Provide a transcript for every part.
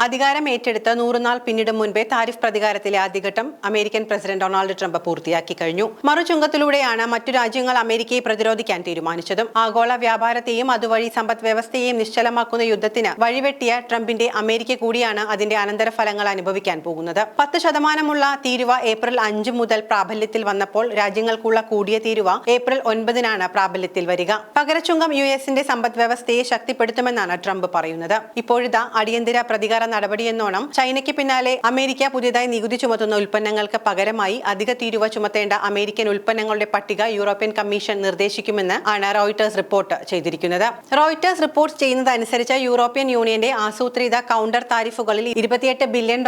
അധികാരം ഏറ്റെടുത്ത് 100 നാൾ പിന്നിടും മുൻപേ താരിഫ് പ്രതികാരത്തിലെ ആദ്യഘട്ടം അമേരിക്കൻ പ്രസിഡന്റ് ഡൊണാൾഡ് ട്രംപ് പൂർത്തിയാക്കി കഴിഞ്ഞു. മറുചുങ്കത്തിലൂടെയാണ് മറ്റു രാജ്യങ്ങൾ അമേരിക്കയെ പ്രതിരോധിക്കാൻ തീരുമാനിച്ചതും. ആഗോള വ്യാപാരത്തെയും അതുവഴി സമ്പദ് വ്യവസ്ഥയെയും നിശ്ചലമാക്കുന്ന യുദ്ധത്തിന് വഴിവെട്ടിയ ട്രംപിന്റെ അമേരിക്ക കൂടിയാണ് അതിന്റെ അനന്തരഫലങ്ങൾ അനുഭവിക്കാൻ പോകുന്നത്. 10% തീരുവ ഏപ്രിൽ 5 മുതൽ പ്രാബല്യത്തിൽ വന്നപ്പോൾ രാജ്യങ്ങൾക്കുള്ള കൂടിയ തീരുവ ഏപ്രിൽ 9 പ്രാബല്യത്തിൽ വരിക. പകരച്ചുങ്കം യുഎസിന്റെ സമ്പദ് വ്യവസ്ഥയെ ശക്തിപ്പെടുത്തുമെന്നാണ് ട്രംപ് പറയുന്നത്. ഇപ്പോഴിതാ അടിയന്തര പ്രതികാര നടപടിയെന്നോണം ചൈനയ്ക്ക് പിന്നാലെ അമേരിക്ക പുതിയതായി നികുതി ചുമത്തുന്ന ഉൽപ്പന്നങ്ങൾക്ക് പകരമായി അധിക തീരുവ ചുമത്തേണ്ട അമേരിക്കൻ ഉൽപ്പന്നങ്ങളുടെ പട്ടിക യൂറോപ്യൻ കമ്മീഷൻ നിർദ്ദേശിക്കുമെന്ന് ആണ് റോയിട്ടേഴ്സ് റിപ്പോർട്ട് ചെയ്തിരിക്കുന്നത്. റോയിട്ടേഴ്സ് റിപ്പോർട്ട് ചെയ്യുന്നതനുസരിച്ച് യൂറോപ്യൻ യൂണിയന്റെ ആസൂത്രിത കൗണ്ടർ താരിഫുകളിൽ $28 ബില്യൺ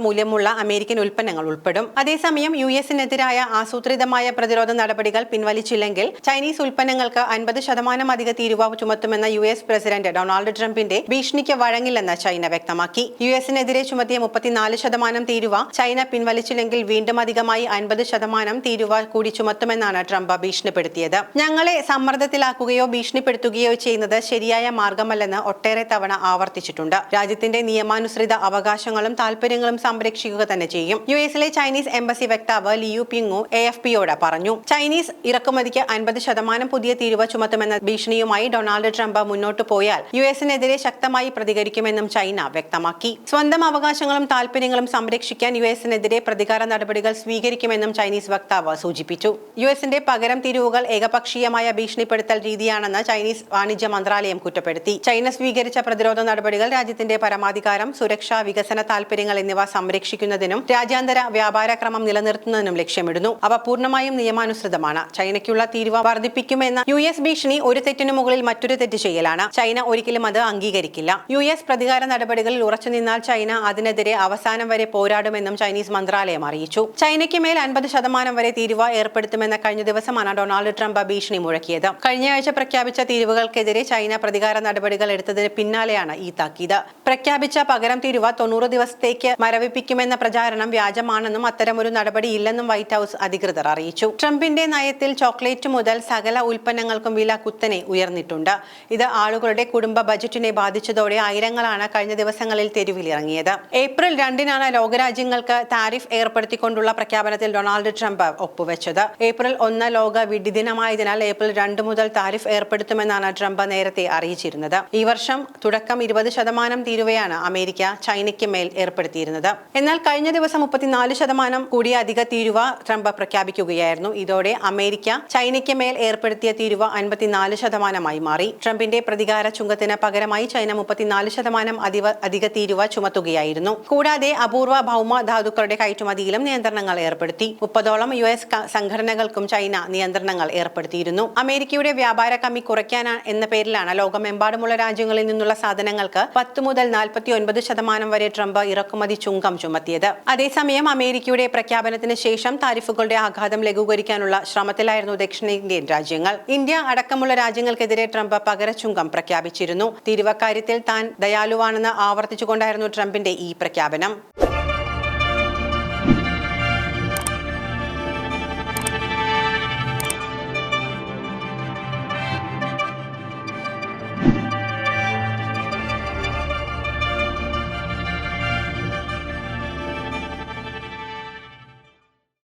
മൂല്യമുള്ള അമേരിക്കൻ ഉൽപ്പന്നങ്ങൾ ഉൾപ്പെടും. അതേസമയം യുഎസിനെതിരായ ആസൂത്രിതമായ പ്രതിരോധ നടപടികൾ പിൻവലിച്ചില്ലെങ്കിൽ ചൈനീസ് ഉൽപ്പന്നങ്ങൾക്ക് 50% അധിക തീരുവ ചുമത്തുമെന്ന യുഎസ് പ്രസിഡന്റ് ഡൊണാൾഡ് ട്രംപിന്റെ ഭീഷണിക്ക് വഴങ്ങില്ലെന്ന് ചൈന വ്യക്തമാക്കി. യുഎസിനെതിരെ ചുമത്തിയ 34% തീരുവ ചൈന പിൻവലിച്ചില്ലെങ്കിൽ വീണ്ടും അധികമായി 50% തീരുവ കൂടി ചുമത്തുമെന്നാണ് ട്രംപ് ഭീഷണിപ്പെടുത്തിയത്. ഞങ്ങളെ സമ്മർദ്ദത്തിലാക്കുകയോ ഭീഷണിപ്പെടുത്തുകയോ ചെയ്യുന്നത് ശരിയായ മാർഗമല്ലെന്ന് ഒട്ടേറെ തവണ ആവർത്തിച്ചിട്ടുണ്ട്. രാജ്യത്തിന്റെ നിയമാനുസൃത അവകാശങ്ങളും താൽപര്യങ്ങളും സംരക്ഷിക്കുക തന്നെ ചെയ്യും. യുഎസിലെ ചൈനീസ് എംബസി വക്താവ് ലിയു പിങ്ങു എഎഫ്പിയോട് പറഞ്ഞു. ചൈനീസ് ഇറക്കുമതിക്ക് 50% പുതിയ തീരുവ ചുമത്തുമെന്ന ഭീഷണിയുമായി ഡൊണാൾഡ് ട്രംപ് മുന്നോട്ടു പോയാൽ യുഎസിനെതിരെ ശക്തമായി പ്രതികരിക്കുമെന്നും ചൈന വ്യക്തമാക്കി. സ്വന്തം അവകാശങ്ങളും താൽപര്യങ്ങളും സംരക്ഷിക്കാൻ യുഎസിനെതിരെ പ്രതികാര നടപടികൾ സ്വീകരിക്കുമെന്നും ചൈനീസ് വക്താവ് സൂചിപ്പിച്ചു. യുഎസിന്റെ പകരം തീരുവകൾ ഏകപക്ഷീയമായ ഭീഷണിപ്പെടുത്തൽ രീതിയാണെന്ന് ചൈനീസ് വാണിജ്യ മന്ത്രാലയം കുറ്റപ്പെടുത്തി. ചൈന സ്വീകരിച്ച പ്രതിരോധ നടപടികൾ രാജ്യത്തിന്റെ പരമാധികാരം, സുരക്ഷ, വികസന താൽപര്യങ്ങൾ എന്നിവ സംരക്ഷിക്കുന്നതിനും രാജ്യാന്തര വ്യാപാര ക്രമം നിലനിർത്തുന്നതിനും ലക്ഷ്യമിടുന്നു. അവ പൂർണ്ണമായും നിയമാനുസൃതമാണ്. ചൈനയ്ക്കുള്ള തീരുവ വർദ്ധിപ്പിക്കുമെന്ന യുഎസ് ഭീഷണി ഒരു തെറ്റിനു മുകളിൽ മറ്റൊരു തെറ്റ് ചെയ്യലാണ്. ചൈന ഒരിക്കലും അത് അംഗീകരിക്കില്ല. യുഎസ് പ്രതികാര നടപടികളിൽ ഉറച്ചുനിന്നാൽ ചൈന അതിനെതിരെ അവസാനം വരെ പോരാടുമെന്നും ചൈനീസ് മന്ത്രാലയം അറിയിച്ചു. ചൈനയ്ക്ക് മേൽ 50% വരെ തീരുവ ഏർപ്പെടുത്തുമെന്ന കഴിഞ്ഞ ദിവസമാണ് ഡൊണാൾഡ് ട്രംപ് ഭീഷണി മുഴക്കിയത്. കഴിഞ്ഞയാഴ്ച പ്രഖ്യാപിച്ച തീരുവകൾക്കെതിരെ ചൈന പ്രതികാര നടപടികൾ എടുത്തതിന് പിന്നാലെയാണ് ഈ താക്കീത്. പ്രഖ്യാപിച്ച പകരം തീരുവ 90 ദിവസത്തേക്ക് മരവിപ്പിക്കുമെന്ന പ്രചാരണം വ്യാജമാണെന്നും അത്തരമൊരു നടപടിയില്ലെന്നും വൈറ്റ് ഹൌസ് അധികൃതർ അറിയിച്ചു. ട്രംപിന്റെ നയത്തിൽ ചോക്ലേറ്റ് മുതൽ സകല ഉൽപ്പന്നങ്ങൾക്കും വില കുത്തനെ ഉയർന്നിട്ടുണ്ട്. ഇത് ആളുകളുടെ കുടുംബ ബജറ്റിനെ ബാധിച്ചതോടെ ആയിരങ്ങളാണ് കഴിഞ്ഞ ദിവസങ്ങളിൽ തെരുവിലിറങ്ങിയത്. ഏപ്രിൽ 2 ലോകരാജ്യങ്ങൾക്ക് താരിഫ് ഏർപ്പെടുത്തിക്കൊണ്ടുള്ള പ്രഖ്യാപനത്തിൽ ഡൊണാൾഡ് ട്രംപ് ഒപ്പുവെച്ചത്. ഏപ്രിൽ 1 ലോക വിഡിദിനമായതിനാൽ ഏപ്രിൽ 2 മുതൽ താരിഫ് ഏർപ്പെടുത്തുമെന്നാണ് ട്രംപ് നേരത്തെ അറിയിച്ചിരുന്നത്. ഈ വർഷം തുടക്കം 20% തീരുവയാണ് അമേരിക്ക ചൈനയ്ക്ക് മേൽ ഏർപ്പെടുത്തിയിരുന്നത്. എന്നാൽ കഴിഞ്ഞ ദിവസം 34% കൂടിയ അധിക തീരുവ ട്രംപ് പ്രഖ്യാപിക്കുകയായിരുന്നു. ഇതോടെ അമേരിക്ക ചൈനയ്ക്ക് മേൽ ഏർപ്പെടുത്തിയ തീരുവ 54% മാറി. ട്രംപിന്റെ പ്രതികാര ചുങ്കത്തിന് പകരമായി ചൈന 34% അധിക തീരുവ ചുമത്തുകയായിരുന്നു. കൂടാതെ അപൂർവ ഭൗമ ധാതുക്കളുടെ കയറ്റുമതിയിലും നിയന്ത്രണങ്ങൾ ഏർപ്പെടുത്തി. 30ഓളം യുഎസ് സംഘടനകൾക്കും ചൈന നിയന്ത്രണങ്ങൾ ഏർപ്പെടുത്തിയിരുന്നു. അമേരിക്കയുടെ വ്യാപാര കമ്മി കുറയ്ക്കാൻ എന്ന പേരിലാണ് ലോകമെമ്പാടുമുള്ള രാജ്യങ്ങളിൽ നിന്നുള്ള സാധനങ്ങൾക്ക് 10 മുതൽ 49% വരെ ട്രംപ് ഇറക്കുമതി ചുങ്കം ചുമത്തിയത്. അതേസമയം അമേരിക്കയുടെ പ്രഖ്യാപനത്തിന് ശേഷം താരിഫുകളുടെ ആഘാതം ലഘൂകരിക്കാനുള്ള ശ്രമത്തിലായിരുന്നു ദക്ഷിണേന്ത്യൻ രാജ്യങ്ങൾ. ഇന്ത്യ അടക്കമുള്ള രാജ്യങ്ങൾക്കെതിരെ ട്രംപ് പകരച്ചുങ്കം പ്രഖ്യാപിച്ചിരുന്നു. തീരുവക്കാര്യത്തിൽ താൻ ദയാലുവാണെന്ന് ആവർത്തിച്ചുകൊണ്ടായിരുന്നു ട്രംപിന്റെ ഈ പ്രഖ്യാപനം.